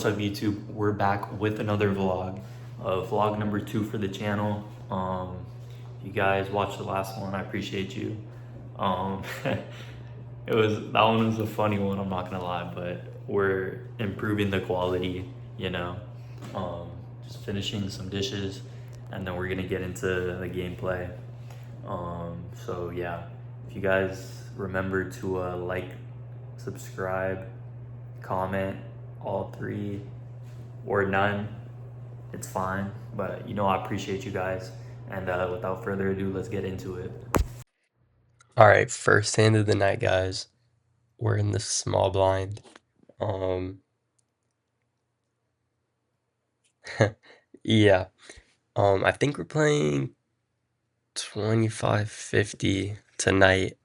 What's up YouTube? We're back with another vlog. Vlog number 2 for the channel. You guys watched the last one, I appreciate you. Um, that one was a funny one, I'm not gonna lie, but we're improving the quality, you know. Um, just finishing some dishes and then we're gonna get into the gameplay. So yeah, if you guys remember to like, subscribe, comment, all three or none, it's fine. But I appreciate you guys. And without further ado, let's get into it. All right, first hand of the night, guys. We're in the small blind. Um, yeah. I think we're playing 2550 tonight.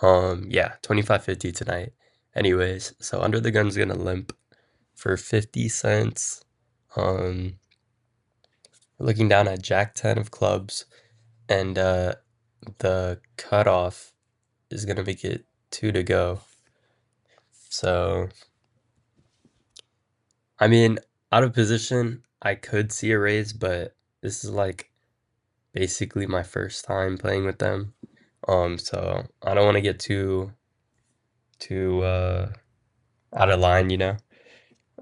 Yeah, 2550 tonight. Anyways, so Under the Gun's gonna limp for 50 cents. We're looking down at Jack 10 of clubs, and the cutoff is gonna make it 2 to go. So I mean, out of position, I could see a raise, but this is like basically my first time playing with them. So I don't want to get too out of line, you know.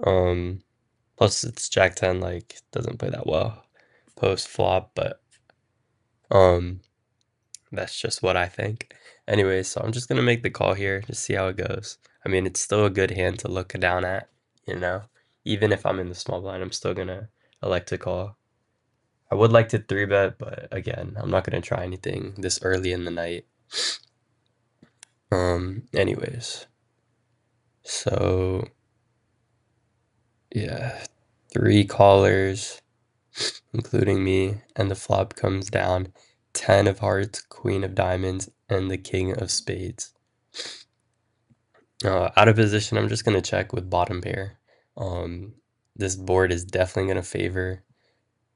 Um, Plus it's Jack 10, like doesn't play that well post flop, but um that's just what I think. Anyway, so I'm just gonna make the call here to see how it goes. I mean, it's still a good hand to look down at, you know. Even if I'm in the small blind, I'm still gonna elect to call. I would like to 3-bet, but again, I'm not gonna try anything this early in the night. Anyways, so yeah, 3 callers, including me, and the flop comes down 10 of hearts, queen of diamonds, and the king of spades. Out of position, I'm just gonna check with bottom pair. This board is definitely gonna favor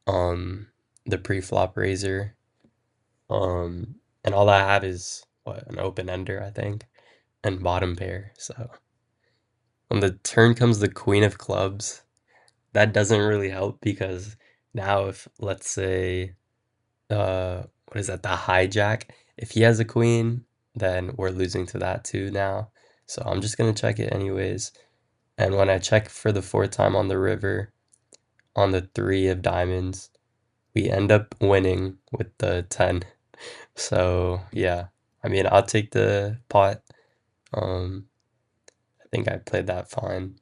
the pre-flop raiser. And all I have is what, an open ender, I think, and bottom pair. So when the turn comes the queen of clubs, that doesn't really help because now if let's say what is that, the hijack, if he has a queen, then we're losing to that too now. So I'm just gonna check it anyways. And when I check for the 4th time on the river, on the 3 of diamonds, we end up winning with the 10. So yeah, I mean, I'll take the pot. Um, I think I played that fine.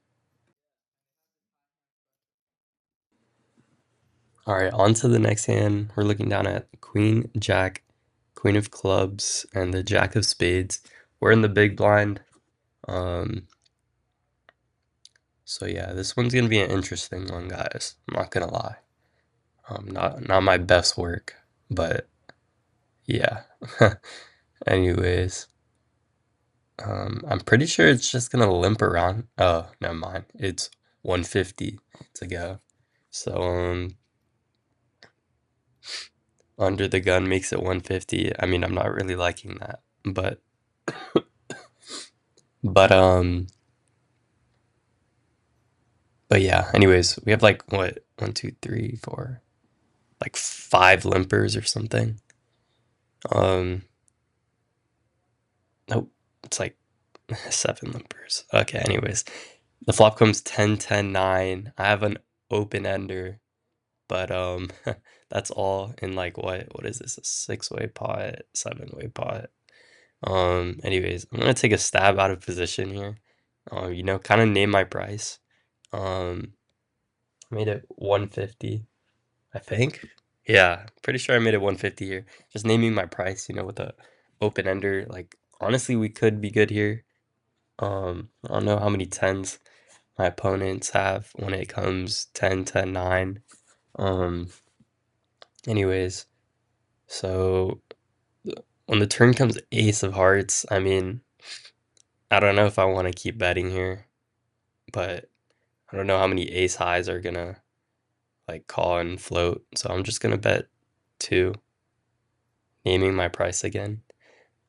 All right, on to the next hand. We're looking down at Queen, Jack, Queen of clubs, and the Jack of spades. We're in the big blind. Um, so yeah, this one's gonna be an interesting one, guys. I'm not gonna lie. Not my best work, but yeah. Anyways, I'm pretty sure it's just gonna limp around. Oh, never mind. It's 150 to go. So Under the Gun makes it 150. I mean, I'm not really liking that, but but yeah. Anyways, we have like what, one, two, three, four, like 5 limpers or something. Um, nope, it's like 7 limpers. Okay. Anyways, the flop comes 10, 10, 9. I have an open ender, but that's all in like what is this? A 6-way pot, 7-way pot. Anyways, I'm gonna take a stab out of position here. Kind of name my price. Um, I made it 150, I think. Yeah, pretty sure I made it 150 here. Just naming my price, with a open ender. Like, honestly, we could be good here. I don't know how many tens my opponents have when it comes 10, 10, 9. Um, anyways, so when the turn comes ace of hearts, I mean, I don't know if I want to keep betting here, but I don't know how many ace highs are gonna like call and float, so I'm just gonna bet 2, naming my price again.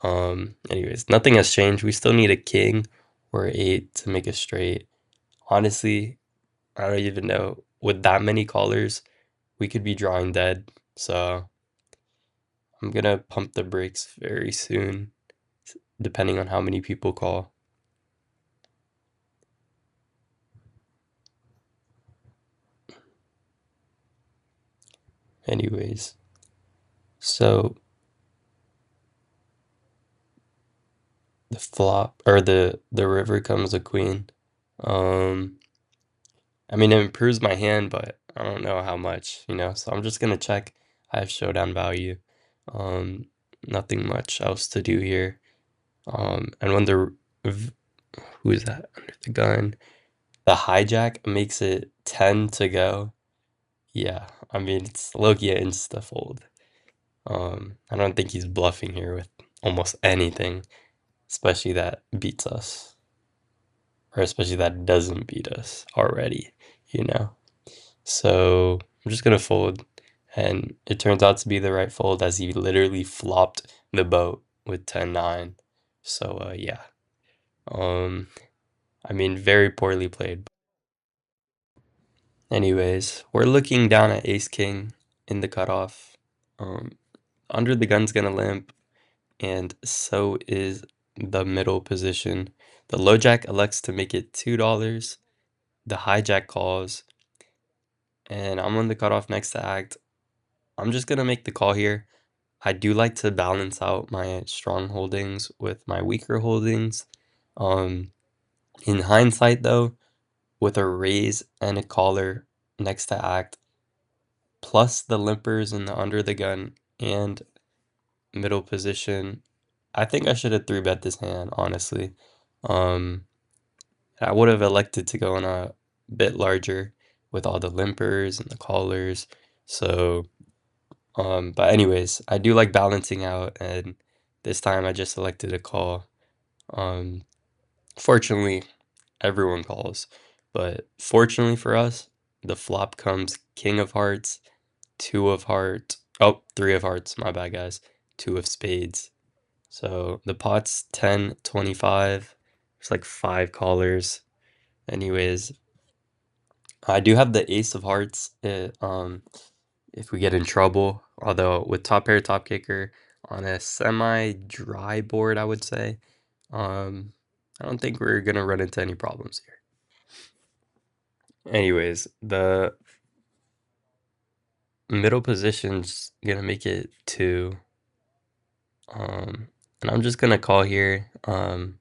Anyways, nothing has changed. We still need a king or 8 to make a straight. Honestly, I don't even know. With that many callers, we could be drawing dead. So I'm gonna pump the brakes very soon, depending on how many people call. Anyways, so the flop or the river comes a queen. Um, I mean, it improves my hand, but I don't know how much, you know. So I'm just gonna check. I have showdown value. Um, Nothing much else to do here. And when who is that under the gun? The hijack makes it 10 to go. Yeah, I mean it's Loki insta fold. I don't think he's bluffing here with almost anything, especially that beats us, or especially that doesn't beat us already, you know. So I'm just gonna fold, and it turns out to be the right fold as he literally flopped the boat with 10-9. So yeah. Um, I mean very poorly played. Anyways, we're looking down at ace king in the cutoff. Um, Under the gun's gonna limp, and so is the middle position. The low jack elects to make it $2. The hijack calls, and I'm on the cutoff next to act. I'm just gonna make the call here. I do like to balance out my strong holdings with my weaker holdings. Um, in hindsight, though, with a raise and a caller next to act, plus the limpers and the under the gun and middle position, I think I should have 3-bet this hand, honestly. Um, I would have elected to go in a bit larger with all the limpers and the callers. So, but anyways, I do like balancing out, and this time I just elected a call. Um, Fortunately, everyone calls, but fortunately for us, the flop comes king of hearts, two of hearts. Oh, three of hearts, my bad, guys. Two of spades. So the pot's 10, 25. There's like 5 callers. Anyways, I do have the ace of hearts if we get in trouble. Although with top pair, top kicker on a semi-dry board, I would say. I don't think we're gonna run into any problems here. Anyways, the middle position's gonna make it 2. And I'm just gonna call here. Oh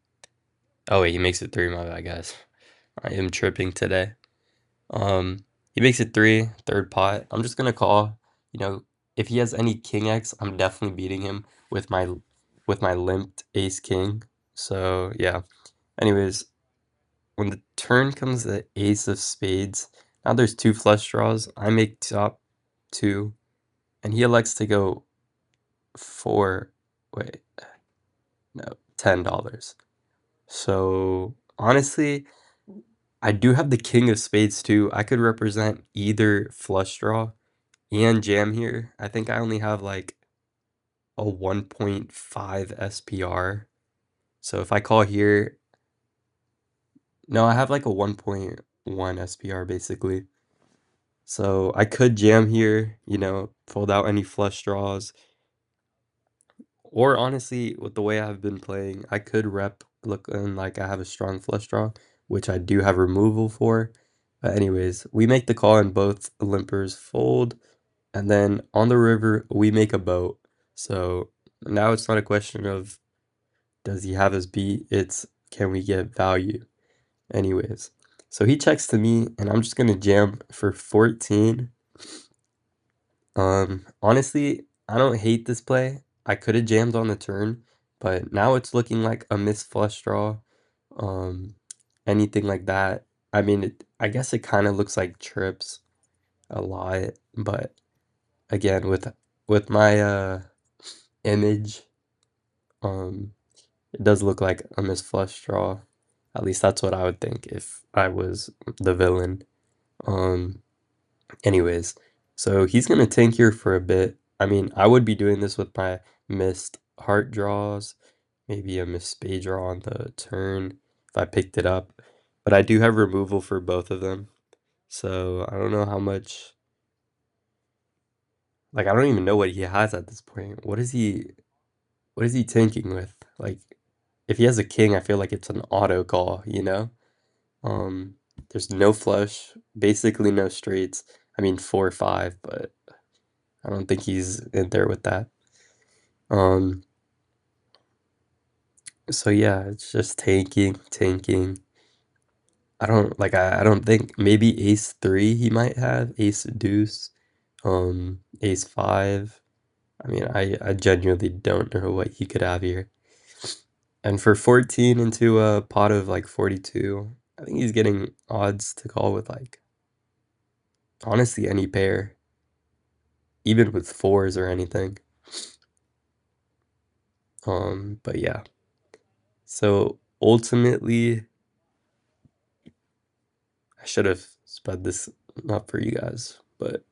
wait, he makes it 3, my bad, guys. I am tripping today. He makes it 3, third pot. I'm just gonna call. You know, if he has any king X, I'm definitely beating him with my limped ace king. So yeah. Anyways, when the turn comes the ace of spades, now there's 2 flush draws. I make top 2, and he elects to go 4. Wait, no, $10. So honestly, I do have the king of spades too. I could represent either flush draw and jam here. I think I only have like a 1.5 SPR. So if I call here, no, I have like a 1.1 SPR basically. So I could jam here, you know, fold out any flush draws. Or honestly, with the way I've been playing, I could rep looking like I have a strong flush draw, which I do have removal for. But anyways, we make the call and both limpers fold. And then on the river, we make a boat. So now it's not a question of does he have his beat? It's can we get value? Anyways, so he checks to me, and I'm just gonna jam for 14. Honestly, I don't hate this play. I could have jammed on the turn, but now it's looking like a missed flush draw. Um, Anything like that. I mean, I guess it kind of looks like trips a lot, but again, with my image, um, it does look like a missed flush draw. At least that's what I would think if I was the villain. Um, Anyways, so he's gonna tank here for a bit. I mean, I would be doing this with my missed heart draws, maybe a missed spade draw on the turn if I picked it up. But I do have removal for both of them. So I don't know how much. Like I don't even know what he has at this point. What is he? What is he tanking with? Like if he has a king, I feel like it's an auto call. Um, there's no flush, basically no straights. I mean 4 or 5, but I don't think he's in there with that. Um, so yeah, it's just tanking. I don't think maybe ace three he might have, ace deuce, ace five. I mean, I genuinely don't know what he could have here. And for 14 into a pot of like 42, I think he's getting odds to call with like honestly any pair, even with fours or anything. But yeah. So ultimately, I should have sped this up for you guys, but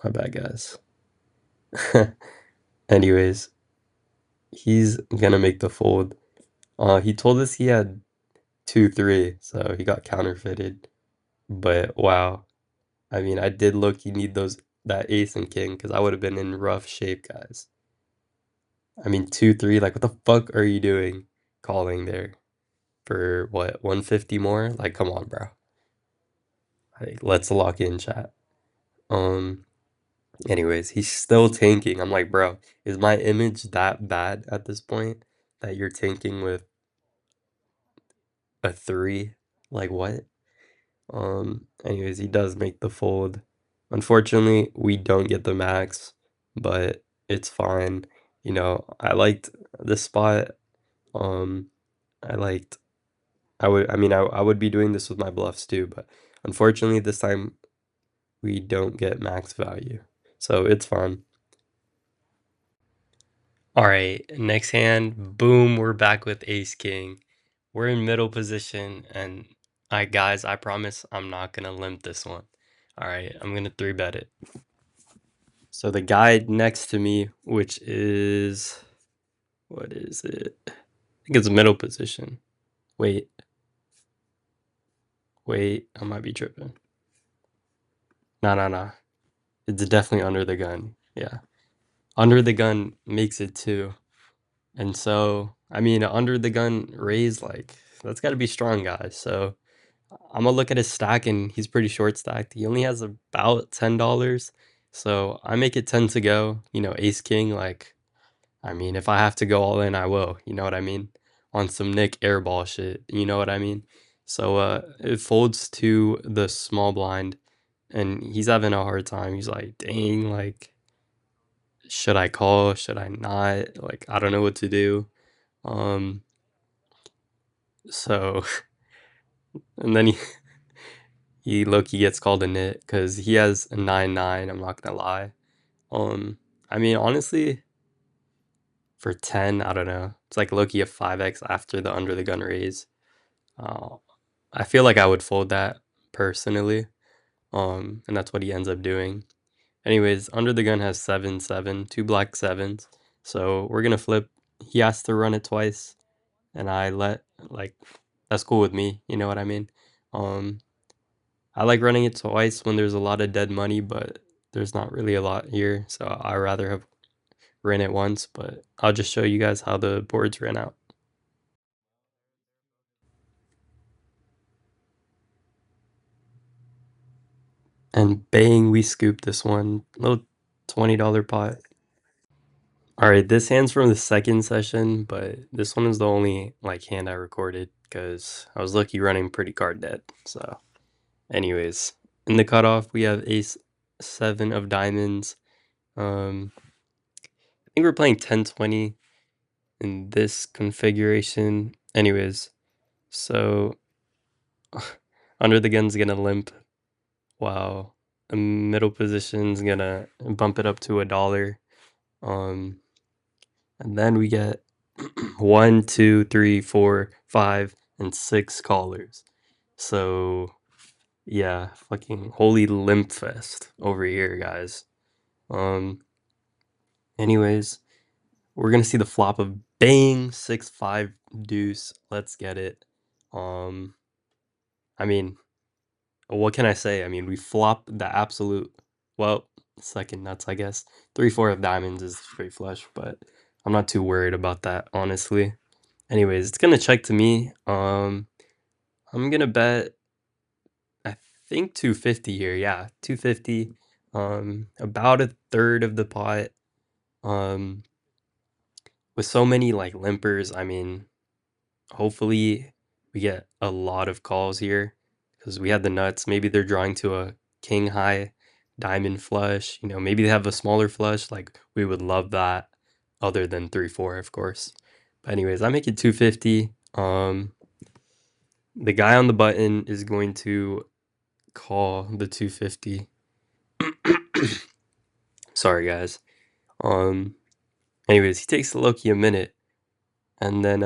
my bad, guys. Anyways, he's gonna make the fold. He told us he had 2-3, so he got counterfeited. But wow, I mean, I did look. You need that ace and king because I would have been in rough shape, guys. I mean, 2-3. Like, what the fuck are you doing, calling there for what 150 more? Like, come on, bro. Like, let's lock in, chat. Um. Anyways, he's still tanking. I'm like, bro, is my image that bad at this point that you're tanking with a 3? Like, what? Anyways, he does make the fold. Unfortunately, we don't get the max, but it's fine. I liked this spot. Um, I liked I would be doing this with my bluffs too, but unfortunately this time we don't get max value. So it's fine. All right, next hand, boom, we're back with ace king. We're in middle position, and guys, I promise I'm not gonna limp this one. All right, I'm gonna 3-bet it. So the guy next to me, which is, what is it? I think it's middle position. Wait, I might be tripping. No. It's definitely under the gun. Yeah. Under the gun makes it 2. And so, I mean, under the gun raise, like, that's got to be strong, guys. So I'm gonna look at his stack, and he's pretty short stacked. He only has about $10. So I make it 10 to go. Ace king, like, I mean, if I have to go all in, I will. You know what I mean? On some Nick airball shit. You know what I mean? So it folds to the small blind, and he's having a hard time. He's like, dang, like, should I call? Should I not? Like, I don't know what to do. Um, so, and then he low-key gets called a nit because he has a 9-9. I'm not gonna lie. I mean, honestly, for 10, I don't know. It's like low-key a 5x after the under the gun raise. Uh, I feel like I would fold that personally. And that's what he ends up doing. Anyways, under the gun has 7-7, two black sevens. So we're gonna flip. He has to run it twice, and like, that's cool with me. You know what I mean? Um, I like running it twice when there's a lot of dead money, but there's not really a lot here, so I rather have ran it once. But I'll just show you guys how the boards ran out. And bang, we scooped this one. Little $20 pot. Alright, this hand's from the second session, but this one is the only like hand I recorded because I was lucky running pretty card dead. So anyways, in the cutoff we have ace 7 of diamonds. I think we're playing 10-20 in this configuration. Anyways, so under the gun's gonna limp. Wow. The middle position's gonna bump it up to $1. Um, and then we get 1, 2, 3, 4, 5, and 6 callers. So yeah, fucking holy limp fest over here, guys. Um, anyways, we're gonna see the flop of bang 6-5 deuce. Let's get it. I mean, what can I say? I mean, we flopped the absolute, well, second nuts, I guess. 3-4 of diamonds is straight flush, but I'm not too worried about that, honestly. Anyways, it's gonna check to me. I'm gonna bet, I think 250 here. Yeah, 250. About a third of the pot. Um, with so many like limpers, I mean, hopefully we get a lot of calls here because we had the nuts. Maybe they're drawing to a king high diamond flush. You know, maybe they have a smaller flush. Like we would love that, other than 3-4, of course. But anyways, I make it 250. The guy on the button is going to call the 250. Sorry, guys. Um. Anyways, he takes Loki a minute, and then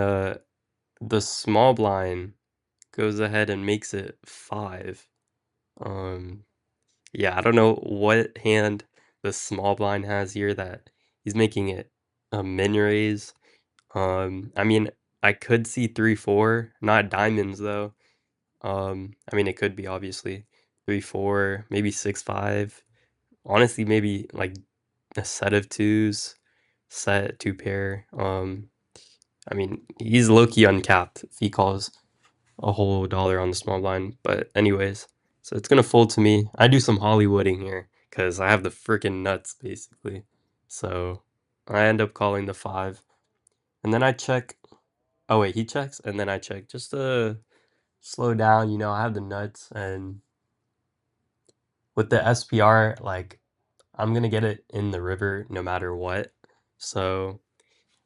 the small blind goes ahead and makes it 5. Um, yeah, I don't know what hand the small blind has here that he's making it a min raise. I mean, I could see 3-4, not diamonds though. I mean, it could be obviously 3-4, maybe 6-5. Honestly, maybe like a set of twos, set two pair. I mean, he's low-key uncapped if he calls a whole dollar on the small blind. But anyways, so it's gonna fold to me. I do some Hollywooding here because I have the freaking nuts basically. So I end up calling the 5, and then I check. Oh wait, he checks, and then I check just to slow down. You know, I have the nuts, and with the SPR, like I'm gonna get it in the river no matter what. So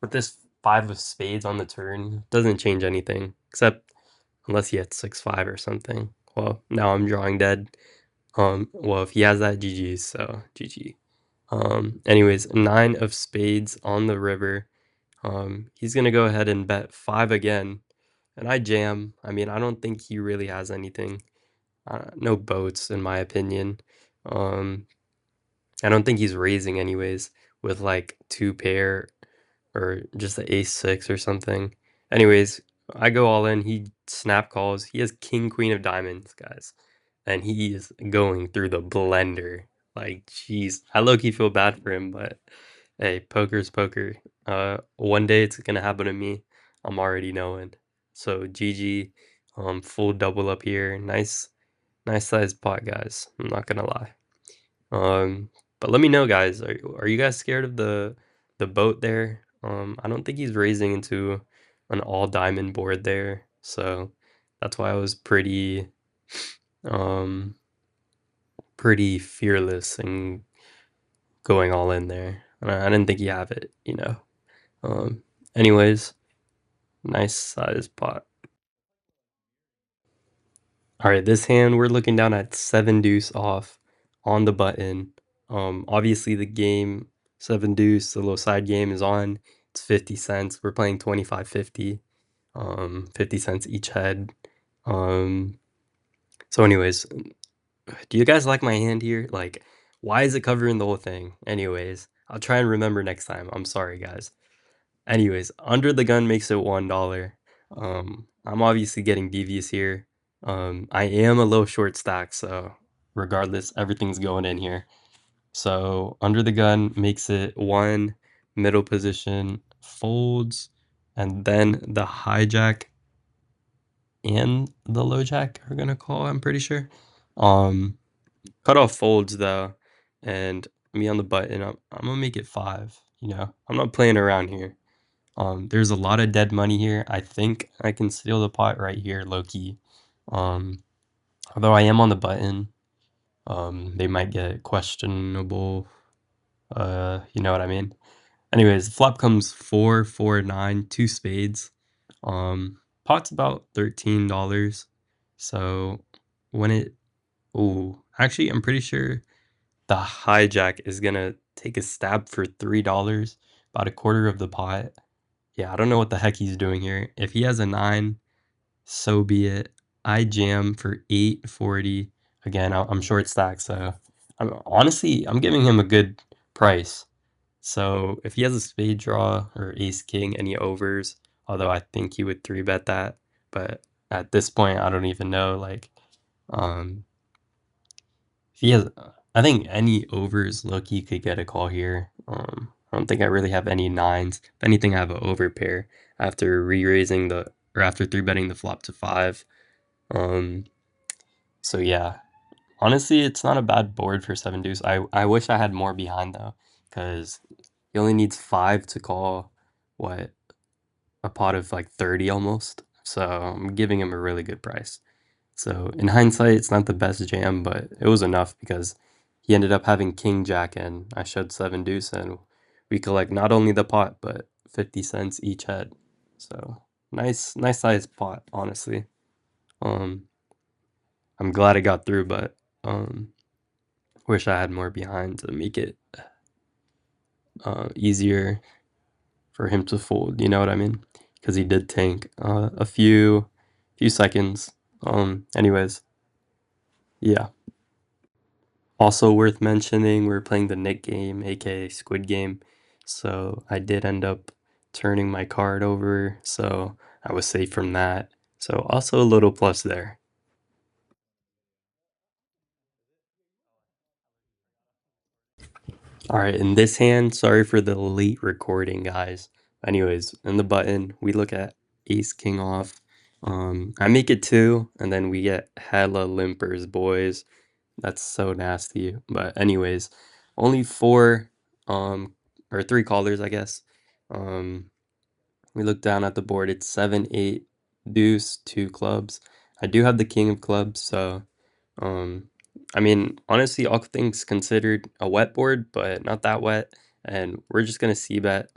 with this 5 of spades on the turn, doesn't change anything except unless he hits 6-5 or something. Well, now I'm drawing dead. Well, if he has that, GG, so GG. Anyways, 9 of spades on the river. He's gonna go ahead and bet 5 again, and I jam. I mean, I don't think he really has anything. No boats, in my opinion. Um, I don't think he's raising anyways with like 2 pair or just the ace 6 or something. Anyways, I go all in. He snap calls. He has king queen of diamonds, guys, and he is going through the blender. Like, jeez, I low-key feel bad for him, but hey, poker's poker. One day it's gonna happen to me. I'm already knowing. So GG, full double up here. Nice sized pot, guys. I'm not gonna lie. But let me know, guys. Are you guys scared of the boat there? I don't think he's raising into an all diamond board there, so that's why I was um, pretty fearless and going all in there. And I didn't think you have it, you know. Um, anyways, nice size pot. All right, this hand we're looking down at 7 deuce off on the button. Obviously the game 7 deuce, the low side game is on. It's 50 cents. We're playing 25.50. 50 cents each head. So anyways, do you guys like my hand here? Like, why is it covering the whole thing? Anyways, I'll try and remember next time. I'm sorry, guys. Anyways, under the gun makes it $1. I'm obviously getting devious here. I am a low short stack, so regardless, everything's going in here. So under the gun makes it 1, middle position folds, and then the hijack and the low jack are gonna call, I'm pretty sure. Cut off folds though, and me on the button, I'm gonna make it 5. You know, I'm not playing around here. There's a lot of dead money here. I think I can steal the pot right here, low key. Um, Although I am on the button, they might get questionable. You know what I mean? Anyways, flop comes 4, 4, 9, 2 spades. Pot's about $13. So when it, ooh, actually, I'm pretty sure the hijack is gonna take a stab for $3, about a quarter of the pot. Yeah, I don't know what the heck he's doing here. If he has a 9, so be it. I jam for 840. Again, I'm short stack, so I'm giving him a good price. So if he has a spade draw or ace king, any overs, although I think he would 3-bet that, but at this point I don't even know. Like, um, If he has, I think any overs, Loki could get a call here. I don't think I really have any nines. If anything, I have an over pair after re-raising the or after three betting the flop to five. Um, so yeah, honestly, it's not a bad board for seven deuce. I wish I had more behind though, because he only needs five to call what a pot of like 30 almost. So I'm giving him a really good price. So in hindsight, it's not the best jam, but it was enough because he ended up having king jack and I showed seven deuce and we collect not only the pot but 50 cents each head. So nice sized pot, honestly. Um, I'm glad it got through, but um, wish I had more behind to make it easier for him to fold. You know what I mean? Because he did tank a few seconds. Anyways, yeah. Also worth mentioning, we're playing the Nick game, aka Squid Game. So I did end up turning my card over, so I was safe from that. So also a little plus there. All right, in this hand, sorry for the late recording, guys. Anyways, in the button, we look at ace king off. I make it two, and then we get hella limpers, boys. That's so nasty. But anyways, only four or three callers, I guess. Um we look down at the board. It's seven, eight, deuce, two clubs. I do have the king of clubs, so um I mean, honestly, all things considered, a wet board, but not that wet. And we're just gonna see bet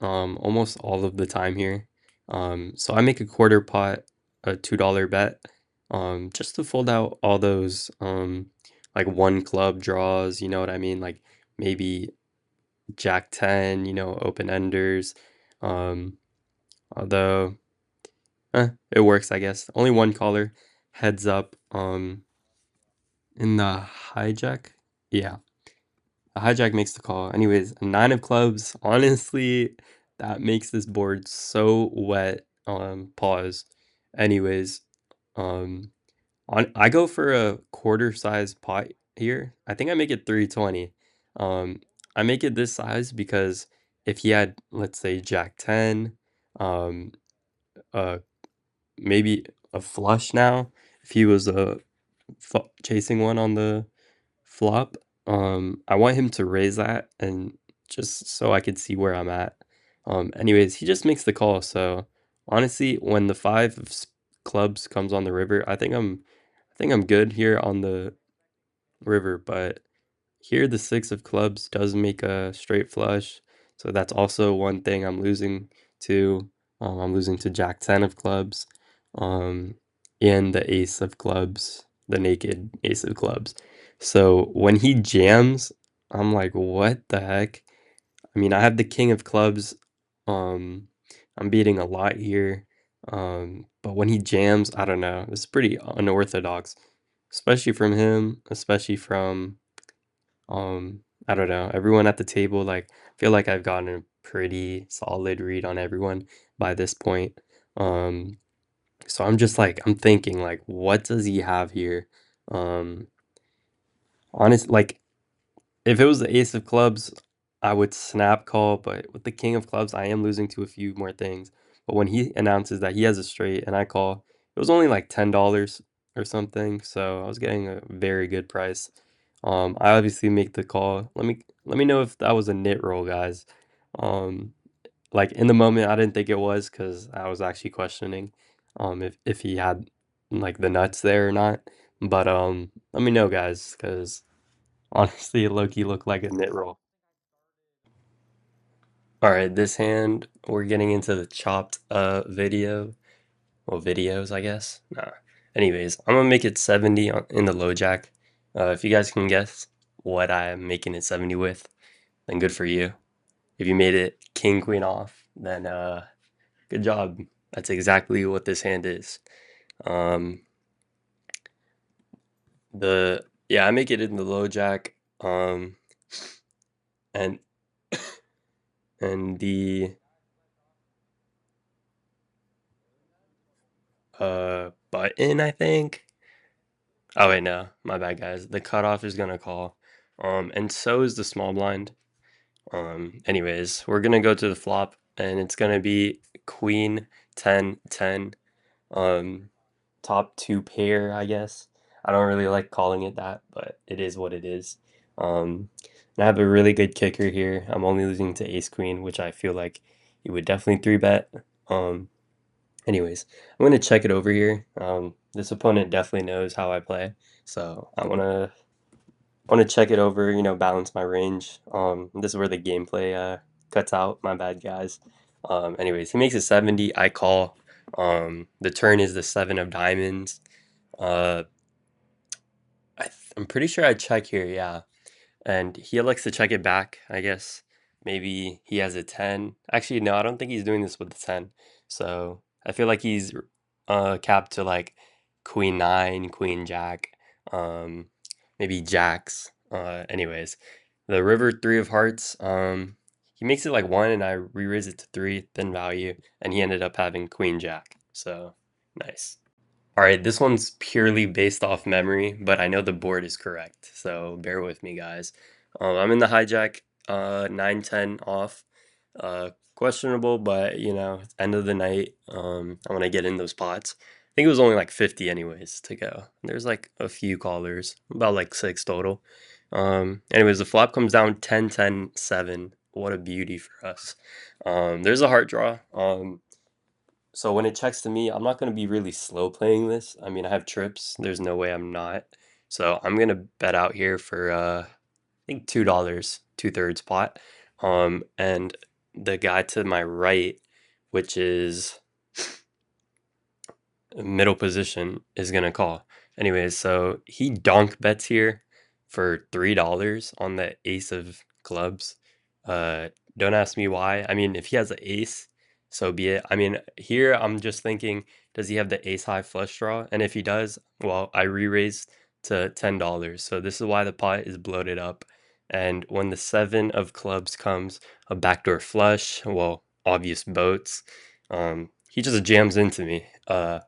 almost all of the time here. So I make a quarter pot, a $2 bet, just to fold out all those like one club draws, you know what I mean? Like maybe Jack 10, open enders. Um, although it works, I guess. Only one caller, heads up. In the hijack, yeah. A hijack makes the call. Anyways, a nine of clubs. Honestly, that makes this board so wet. Pause. Anyways, um, I go for a quarter size pot here. I think I make it 320. Um, I make it this size because if he had, let's say, Jack 10, um, uh, maybe a flush now, if he was chasing one on the flop. I want him to raise that and just so I could see where I'm at. Anyways, he just makes the call. So honestly, when the five of clubs comes on the river, I think I'm good here on the river. But here, the six of clubs does make a straight flush, so that's also one thing I'm losing to. I'm losing to Jack 10 of clubs, um, and the ace of clubs, the naked ace of clubs. So when he jams, I'm like, what the heck? I mean, I have the king of clubs. Um, I'm beating a lot here. But when he jams, I don't know. It's pretty unorthodox, especially from him, especially from I don't know. Everyone at the table, like, I feel like I've gotten a pretty solid read on everyone by this point. Um, so I'm just like, I'm thinking, like, what does he have here? Um, like, if it was the ace of clubs, I would snap call, but with the king of clubs, I am losing to a few more things. But when he announces that he has a straight and I call, it was only like $10 or something, so I was getting a very good price. I obviously make the call. Let me know if that was a nit roll, guys. Um, like in the moment, I didn't think it was because I was actually questioning if he had like the nuts there or not. But let me know, guys, because honestly, Loki looked like a nit roll. All right, this hand, we're getting into the chopped video. Well, videos, I guess. Nah. Anyways, I'm gonna make it 70 in the low jack. If you guys can guess what I'm making it 70 with, then good for you. If you made it king queen off, then good job. That's exactly what this hand is. Um, the yeah, I make it in the low jack. And and the button, I think. Oh wait, no, my bad, guys. The cutoff is gonna call, and so is the small blind. Anyways, we're gonna go to the flop, and it's gonna be Queen 10-10. Top two pair, I guess. I don't really like calling it that, but it is what it is. And I have a really good kicker here. I'm only losing to ace queen, which I feel like you would definitely three bet. Um, anyways, I'm gonna check it over here. This opponent definitely knows how I play, so I wanna check it over. Balance my range. This is where the gameplay cuts out. My bad, guys. Anyways, he makes it 70. I call. The turn is the seven of diamonds. Uh, I'm pretty sure I check here, yeah. And he elects to check it back, I guess. Maybe he has a 10. Actually, no, I don't think he's doing this with the 10. So I feel like he's capped to like queen 9, queen jack, um, maybe jacks. Anyways, the river 3 of hearts, he makes it like 1 and I re-raise it to 3, thin value, and he ended up having queen jack. So nice. All right, this one's purely based off memory, but I know the board is correct, so bear with me, guys. I'm in the hijack, 9-10 off. Questionable, but it's end of the night. I want to get in those pots. I think it was only like 50 anyways to go. There's like a few callers, about like 6 total. Anyways, the flop comes down 10-10-7. What a beauty for us. There's a heart draw. So when it checks to me, I'm not going to be really slow playing this. I mean, I have trips. There's no way I'm not. So I'm going to bet out here for I think $2, 2/3 pot. And the guy to my right, which is middle position, is gonna call. Anyways, so he donk bets here for $3 on the ace of clubs. Don't ask me why. I mean, if he has an ace, so be it. I mean, here I'm just thinking, does he have the ace high flush draw? And if he does, well, I re-raised to $10. So this is why the pot is bloated up. And when the 7 of clubs comes, a backdoor flush, well, obvious boats, he just jams into me. I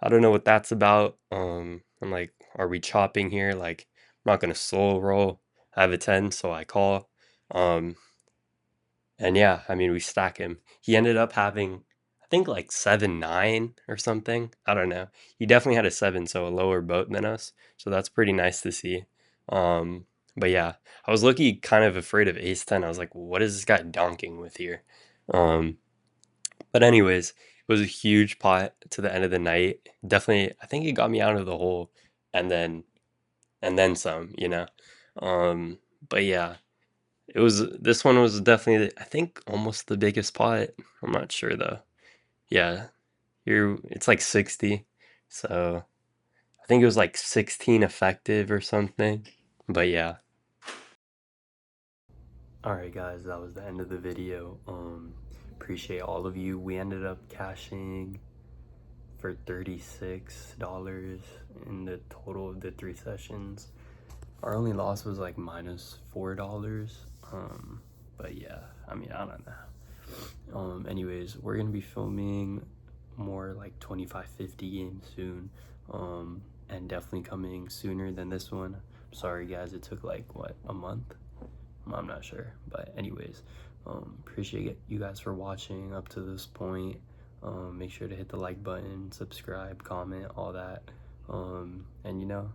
don't know what that's about. I'm like, are we chopping here? Like, I'm not gonna solo roll. I have a 10, so I call. Um, and yeah, I mean, we stack him. He ended up having, I think, like 7-9 or something. I don't know. He definitely had a 7, so a lower boat than us. So that's pretty nice to see. Um, but yeah, I was lucky, kind of afraid of ace 10. I was like, what is this guy donking with here? Um, but anyways, it was a huge pot to the end of the night. Definitely, I think it got me out of the hole, and then some, Um, but yeah, this one was definitely, I think, almost the biggest pot. I'm not sure though. Yeah, here it's like 60, so I think it was like 16 effective or something. But yeah. Alright guys, that was the end of the video. Appreciate all of you. We ended up cashing for $36 in the total of the 3 sessions. Our only loss was like -$4. But yeah, I mean, I don't know. Anyways, we're gonna be filming more like 25-50 games soon. And definitely coming sooner than this one. Sorry guys, it took like what, a month? I'm not sure, but anyways, appreciate you guys for watching up to this point. Make sure to hit the like button, subscribe, comment, all that. And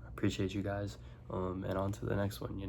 appreciate you guys. And on to the next one.